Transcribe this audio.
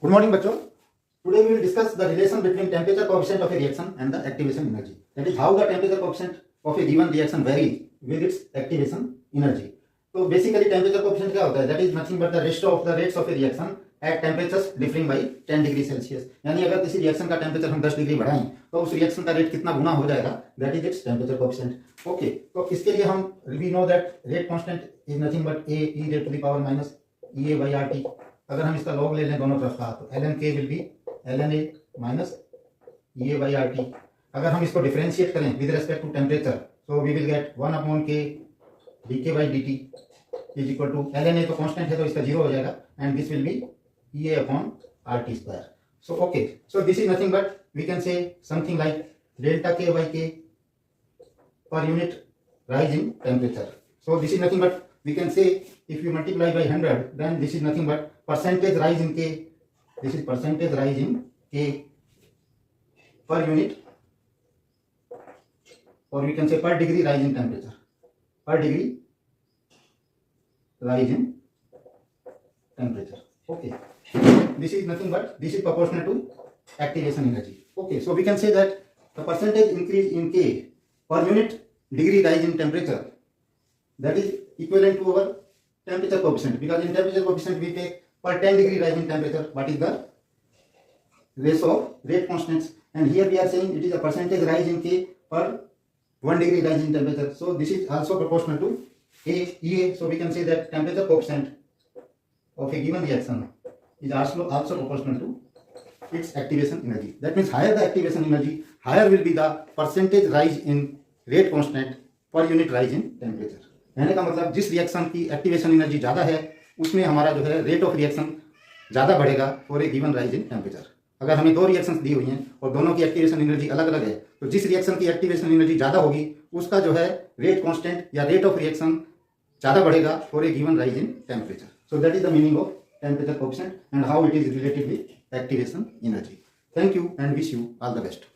Good morning, bachcho. Today we will discuss the relation between temperature coefficient of a reaction and the activation energy. That is how the temperature coefficient of a given reaction varies with its activation energy. So basically temperature coefficient क्या होता है? That is nothing but the ratio of the rates of a reaction at temperatures differing by 10 degree Celsius. यानी अगर किसी reaction का temperature हम 10 degree बढ़ाएं तो उस रिएक्शन का रेट कितना गुना हो जाएगा? That is its temperature coefficient. Okay, तो इसके लिए हम we know that rate constant is nothing but A E raised to the power minus E A by R T. अगर हम इसका लॉग ले लें दोनों तरफ का तो ln k will be ln a minus E A by R T. अगर हम इसको डिफरेंशिएट करें with respect to temperature so we will get 1 upon k dk by dt is equal to ln a तो constant है तो इसका zero हो जाएगा and this will be E A upon R T square. So okay, so this is nothing but we can say something like delta k by k per unit rise in temperature. So this is nothing but we can say if you multiply by 100 then this is nothing but percentage rise in k. This is percentage rise in k per unit, or we can say per degree rise in temperature. Per degree rise in temperature. Okay. This is nothing but this is proportional to activation energy. Okay. So we can say that the percentage increase in k per unit degree rise in temperature, that is equivalent to our temperature coefficient, because in temperature coefficient we take per 10 degree rise in temperature what is the ratio of rate constants, and here we are saying it is a percentage rise in k per 1 degree rise in temperature. So this is also proportional to EA. So we can say that temperature coefficient of a given reaction is also proportional to its activation energy. That means higher the activation energy, higher will be the percentage rise in rate constant per unit rise in temperature. कहने का मतलब जिस reaction की activation energy ज़्यादा है उसमें हमारा जो है रेट ऑफ रिएक्शन ज़्यादा बढ़ेगा for a given rise in temperature. अगर हमें दो रिएक्शंस दी हुई हैं और दोनों की एक्टिवेशन एनर्जी अलग अलग है तो जिस रिएक्शन की एक्टिवेशन एनर्जी ज़्यादा होगी उसका जो है रेट कांस्टेंट या रेट ऑफ रिएक्शन ज़्यादा बढ़ेगा for a given rise in temperature. So that is the meaning of temperature coefficient and how it is related with activation energy. Thank you and wish you all the best.